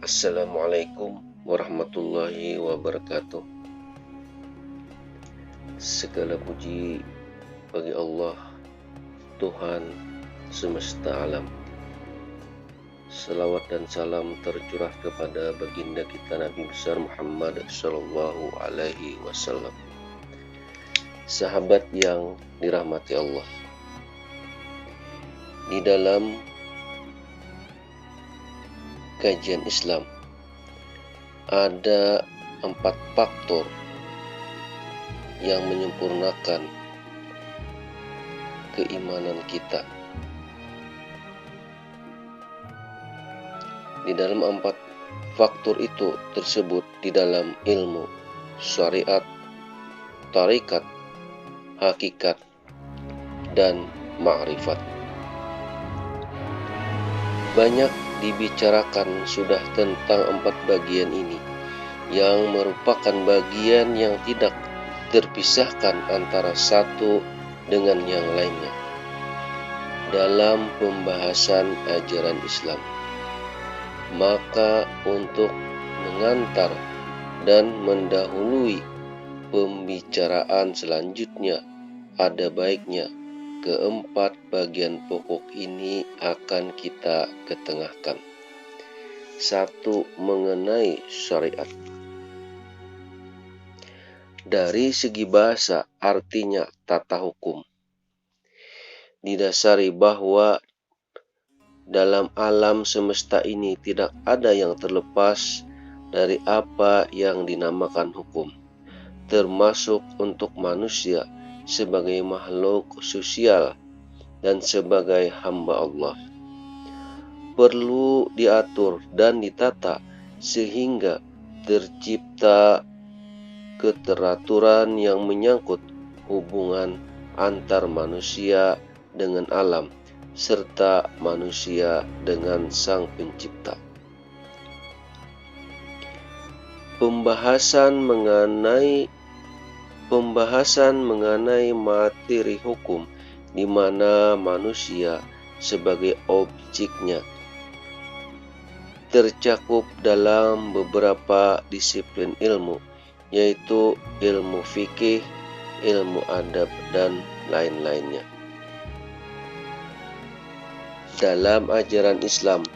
Assalamualaikum warahmatullahi wabarakatuh. Segala puji bagi Allah, Tuhan semesta alam. Salawat dan salam tercurah kepada baginda kita Nabi besar Muhammad Sallallahu Alaihi Wasallam. Sahabat yang dirahmati Allah, di dalam kajian Islam ada 4 faktor yang menyempurnakan keimanan kita. Di dalam 4 faktor itu tersebut di dalam ilmu syariat, tarikat, hakikat, dan ma'rifat. Banyak dibicarakan sudah tentang 4 bagian ini, yang merupakan bagian yang tidak terpisahkan antara satu dengan yang lainnya dalam pembahasan ajaran Islam. Maka untuk mengantar dan mendahului pembicaraan selanjutnya, ada baiknya keempat bagian pokok ini akan kita ketengahkan. 1. Mengenai syariat. Dari segi bahasa artinya tata hukum. Didasari bahwa dalam alam semesta ini tidak ada yang terlepas dari apa yang dinamakan hukum, termasuk untuk manusia sebagai makhluk sosial dan sebagai hamba Allah. Perlu diatur dan ditata sehingga tercipta keteraturan yang menyangkut hubungan antar manusia dengan alam serta manusia dengan Sang Pencipta. Pembahasan mengenai materi hukum di mana manusia sebagai objeknya tercakup dalam beberapa disiplin ilmu, yaitu ilmu fikih, ilmu adab, dan lain-lainnya. Dalam ajaran Islam,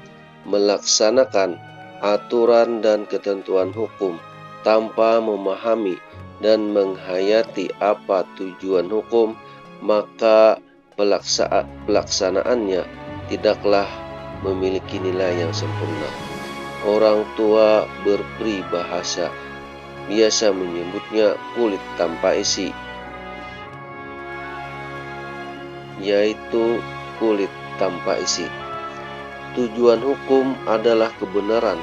melaksanakan aturan dan ketentuan hukum tanpa memahami dan menghayati apa tujuan hukum, maka pelaksanaannya tidaklah memiliki nilai yang sempurna. Orang tua berperibahasa biasa menyebutnya kulit tanpa isi, yaitu kulit tanpa isi. Tujuan hukum adalah kebenaran,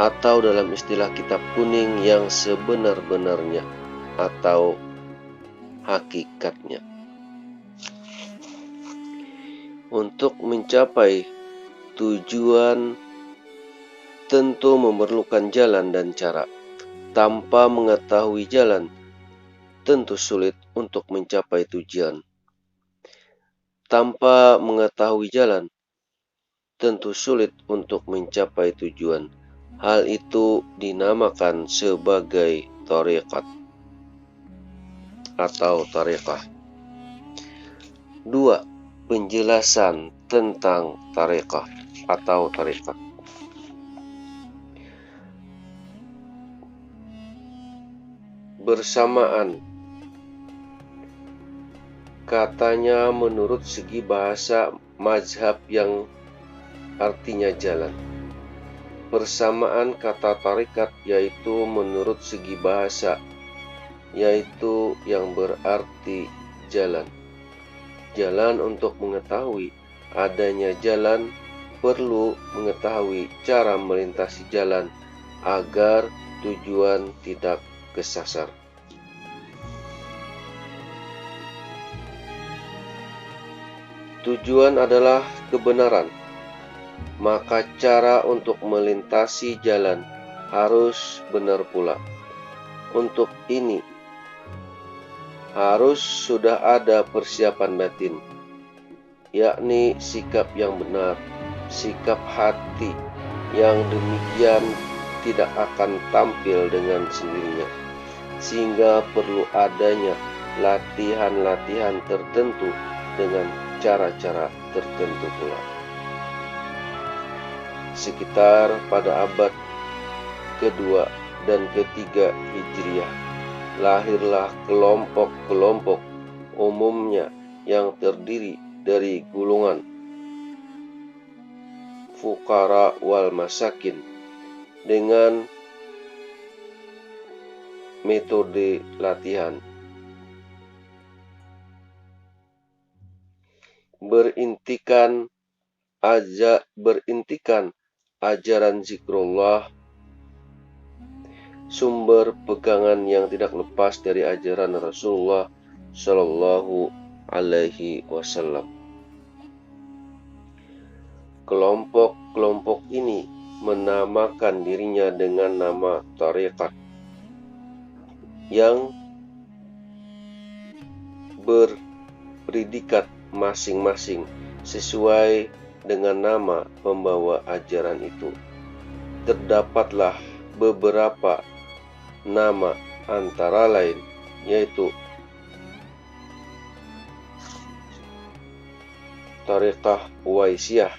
atau dalam istilah kitab kuning yang sebenar-benarnya atau hakikatnya. Untuk mencapai tujuan tentu memerlukan jalan dan cara. Tanpa mengetahui jalan, tentu sulit untuk mencapai tujuan. Tanpa mengetahui jalan, tentu sulit untuk mencapai tujuan. Hal itu dinamakan sebagai thariqat atau tariqah. 2. Penjelasan tentang tariqah atau tariqat. Bersamaan katanya menurut segi bahasa mazhab yang artinya jalan. Persamaan kata tarikat yaitu menurut segi bahasa, yaitu yang berarti jalan. Jalan. Untuk mengetahui adanya jalan, perlu mengetahui cara melintasi jalan agar tujuan tidak kesasar. Tujuan adalah kebenaran, maka cara untuk melintasi jalan harus benar pula. Untuk ini harus sudah ada persiapan batin, yakni sikap yang benar, sikap hati yang demikian tidak akan tampil dengan sendirinya, sehingga perlu adanya latihan-latihan tertentu dengan cara-cara tertentu pula. Sekitar pada abad kedua dan ketiga Hijriah, lahirlah kelompok-kelompok umumnya yang terdiri dari golongan fuqara wal masakin dengan metode latihan berintikan ajaran zikrullah, sumber pegangan yang tidak lepas dari ajaran Rasulullah Shallallahu Alaihi Wasallam. Kelompok-kelompok ini menamakan dirinya dengan nama tarekat yang berpredikat masing-masing sesuai dengan nama pembawa ajaran itu. Terdapatlah beberapa nama antara lain, yaitu Tarekah Uwaisiyah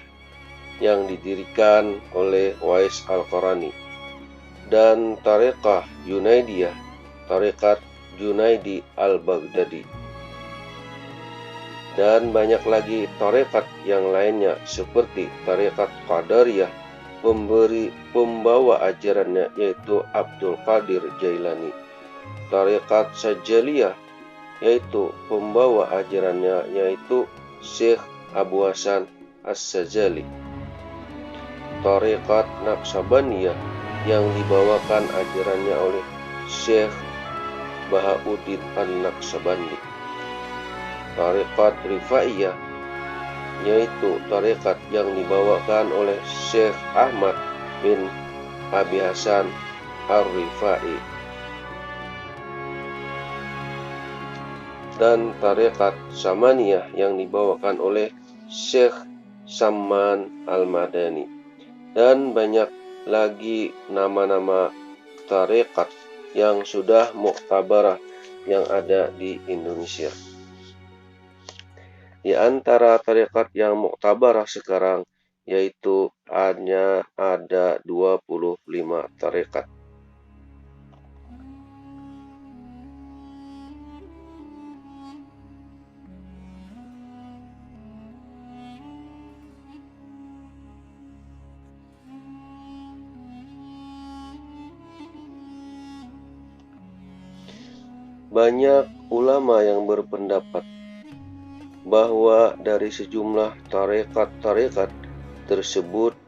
yang didirikan oleh Uwais Al-Qarani, dan Tarekah Junaidiyah, Tarekat Junaidi Al-Baghdadi, dan banyak lagi tarekat yang lainnya seperti Tarekat Qadariyah, pembawa ajarannya yaitu Abdul Qadir Jailani, Tarekat Sajaliyah, yaitu pembawa ajarannya yaitu Syekh Abu Hasan As-Sajali, Tarekat Naqsabaniyah yang dibawakan ajarannya oleh Syekh Bahauddin An-Naqsabandi, Tarekat Rifaiyah, yaitu tarekat yang dibawakan oleh Syekh Ahmad bin Abi Hasan Ar-Rifai, dan tarekat Samaniyah yang dibawakan oleh Syekh Samman Al-Madani, dan banyak lagi nama-nama tarekat yang sudah muktabarah yang ada di Indonesia. Di antara tarekat yang muktabarah sekarang yaitu hanya ada 25 tarekat. Banyak ulama yang berpendapat bahwa dari sejumlah tarekat-tarekat tersebut,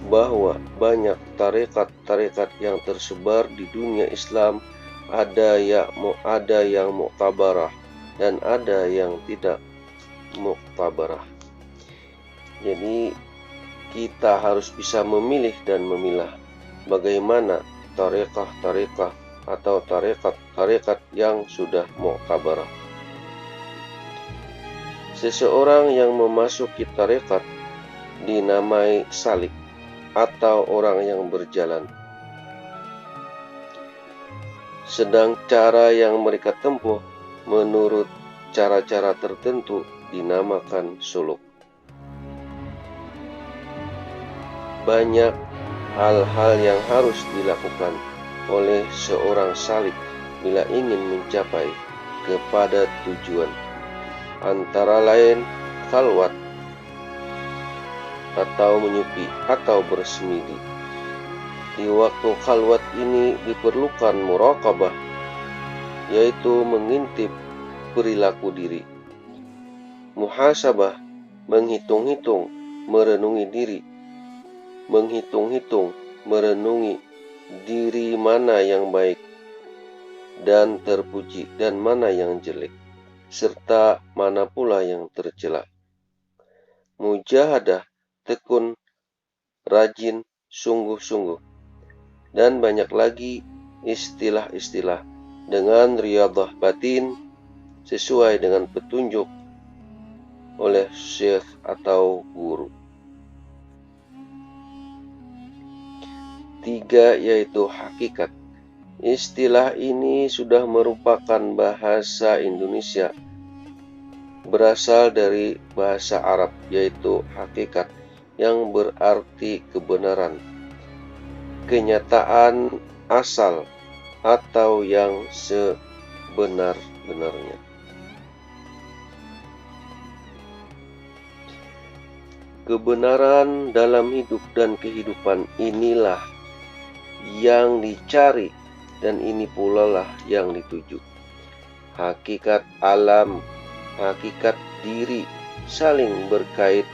bahwa banyak tarekat-tarekat yang tersebar di dunia Islam ada yang muktabarah dan ada yang tidak muktabarah. Jadi kita harus bisa memilih dan memilah bagaimana tarekat atau tarekat yang sudah muktabarah. Seseorang yang memasuki tarekat dinamai salik atau orang yang berjalan. Sedang cara yang mereka tempuh menurut cara-cara tertentu dinamakan suluk. Banyak hal-hal yang harus dilakukan oleh seorang salik bila ingin mencapai kepada tujuan, antara lain khalwat atau menyepi atau bersemedi. Di waktu khalwat ini diperlukan muraqabah, yaitu mengintip perilaku diri, muhasabah, menghitung-hitung, merenungi diri, merenungi diri mana yang baik dan terpuji dan mana yang jelek, serta mana pula yang tercela. Mujahadah, tekun, rajin, sungguh-sungguh, dan banyak lagi istilah-istilah dengan riyadah batin sesuai dengan petunjuk oleh syekh atau guru. Tiga, yaitu hakikat. Istilah ini sudah merupakan bahasa Indonesia, berasal dari bahasa Arab, yaitu hakikat, yang berarti kebenaran, kenyataan asal, atau yang sebenar-benarnya. Kebenaran dalam hidup dan kehidupan inilah yang dicari, dan ini pula lah yang dituju. Hakikat alam, hakikat diri saling berkait.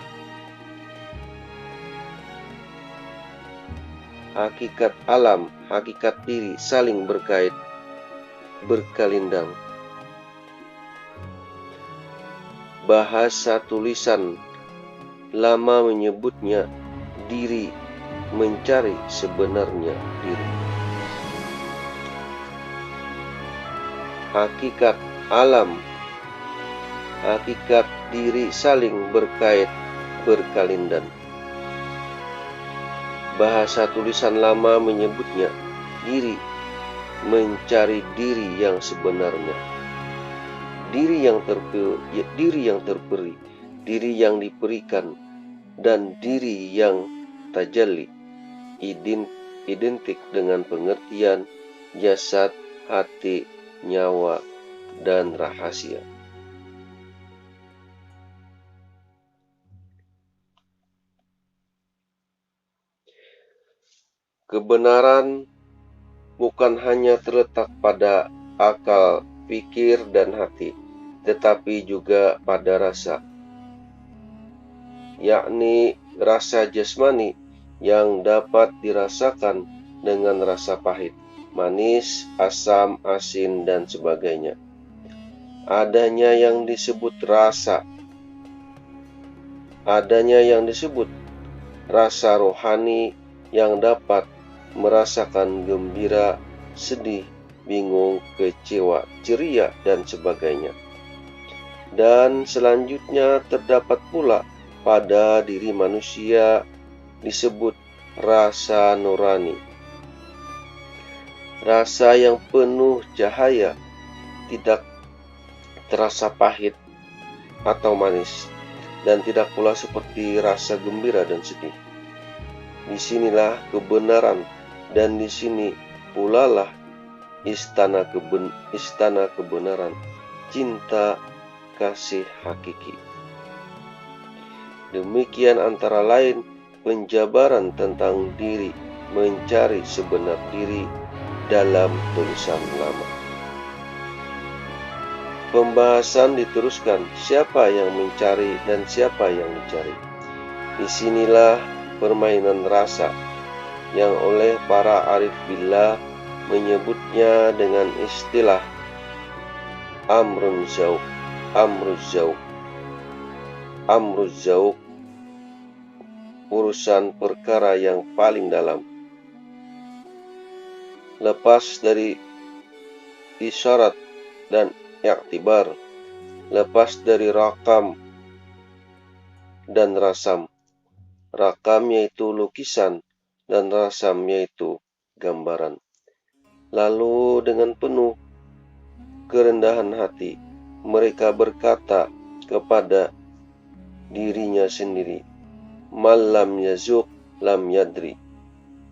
Hakikat alam, hakikat diri saling berkait, berkalindang. Bahasa tulisan lama menyebutnya diri mencari sebenarnya diri. Hakikat alam, hakikat diri saling berkait, berkalindang. Bahasa tulisan lama menyebutnya diri mencari diri yang sebenarnya. Diri yang terperi, diri yang diberikan, dan diri yang tajalli, identik dengan pengertian jasad, hati, nyawa, dan rahasia. Kebenaran bukan hanya terletak pada akal, pikir, dan hati, tetapi juga pada rasa, yakni rasa jasmani yang dapat dirasakan dengan rasa pahit, manis, asam, asin, dan sebagainya. Adanya yang disebut rasa, rasa rohani yang dapat merasakan gembira, sedih, bingung, kecewa, ceria, dan sebagainya. Dan selanjutnya terdapat pula pada diri manusia disebut rasa nurani. Rasa yang penuh cahaya, tidak terasa pahit atau manis, dan tidak pula seperti rasa gembira dan sedih. Disinilah kebenaran, dan di sini pula lah istana kebenaran, cinta, kasih hakiki. Demikian antara lain penjabaran tentang diri mencari sebenar diri dalam tulisan lama. Pembahasan diteruskan, siapa yang mencari dan siapa yang dicari. Disinilah permainan rasa yang oleh para arif billah menyebutnya dengan istilah amruz zauq, urusan perkara yang paling dalam, lepas dari isyarat dan i'tibar, lepas dari rakam dan rasam. Rakam yaitu lukisan, dan rasam yaitu gambaran. Lalu dengan penuh kerendahan hati, mereka berkata kepada dirinya sendiri, "Man lam yazuq lam yadri."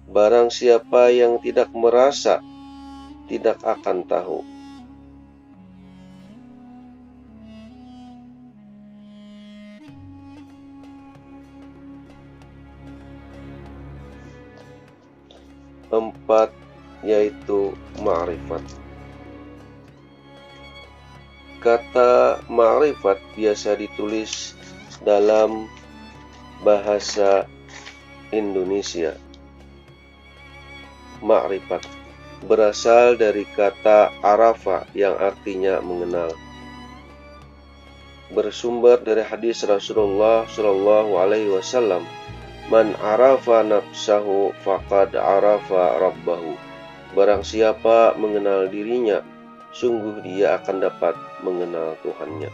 Barang siapa yang tidak merasa, tidak akan tahu. Empat, yaitu ma'rifat. Kata ma'rifat biasa ditulis dalam bahasa Indonesia. Ma'rifat berasal dari kata arafa yang artinya mengenal. Bersumber dari hadis Rasulullah Shallallahu Alaihi Wasallam, "Man arafa nafsahu faqad arafa rabbahu." Barang siapa mengenal dirinya, sungguh dia akan dapat mengenal Tuhannya.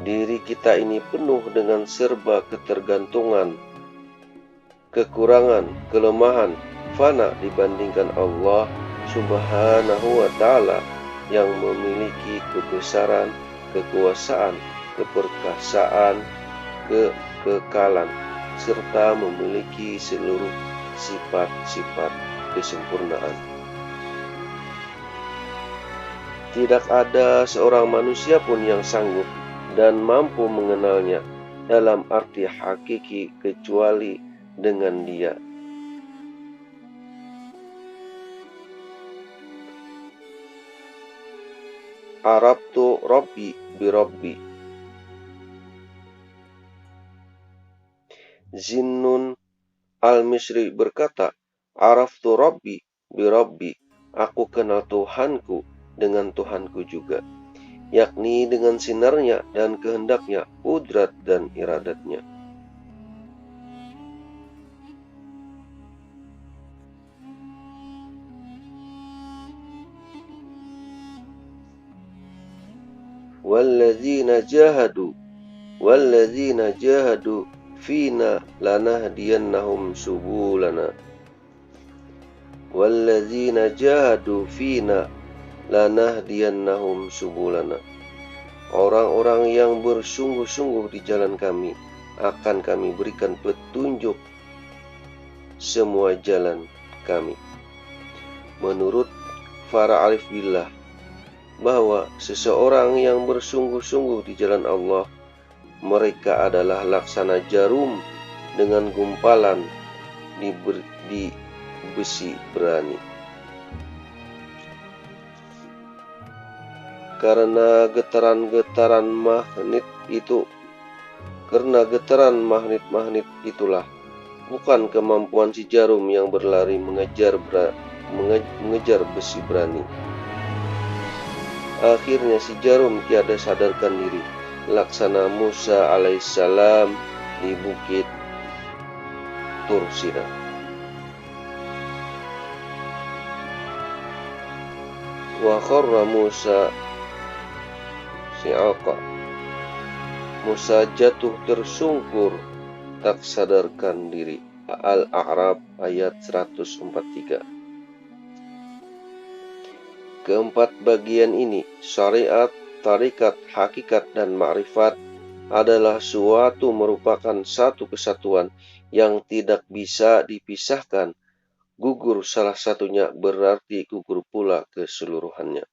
Diri kita ini penuh dengan serba ketergantungan kekurangan, kelemahan, fana dibandingkan Allah Subhanahu wa Ta'ala yang memiliki kebesaran, kekuasaan, keperkasaan, kekekalan, serta memiliki seluruh sifat-sifat kesempurnaan. Tidak ada seorang manusia pun yang sanggup dan mampu mengenalnya dalam arti hakiki kecuali dengan Dia. Arabtu Rabbi bi Rabbi. Zinnun al-Misri berkata, Araftu Rabbi bi Rabbi. Aku kenal Tuhanku dengan Tuhanku juga, yakni dengan sinarnya dan kehendaknya, kudrat dan iradatnya. Walladzina jahadu fina lanahdiyannahum subulana. Walladzina jahadu fina lanahdiyannahum subulana. Orang-orang yang bersungguh-sungguh di jalan kami akan kami berikan petunjuk semua jalan kami. Menurut para arif billah, bahwa seseorang yang bersungguh-sungguh di jalan Allah, mereka adalah laksana jarum dengan gumpalan di besi berani. Karena getaran magnet itulah, bukan kemampuan si jarum yang berlari mengejar besi berani. Akhirnya si jarum tiada sadarkan diri, laksana Musa alaihissalam di bukit Tur Sina. Wa kharra Musa si'aqa. Musa jatuh tersungkur, tak sadarkan diri. Al-A'raf ayat 143. Keempat bagian ini, syariat, tarikat, hakikat, dan ma'rifat, adalah merupakan satu kesatuan yang tidak bisa dipisahkan. Gugur salah satunya berarti gugur pula keseluruhannya.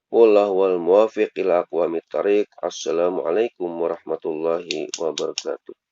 Wallahul muwaffiq ila aqwamit thariq. Assalamualaikum warahmatullahi wabarakatuh.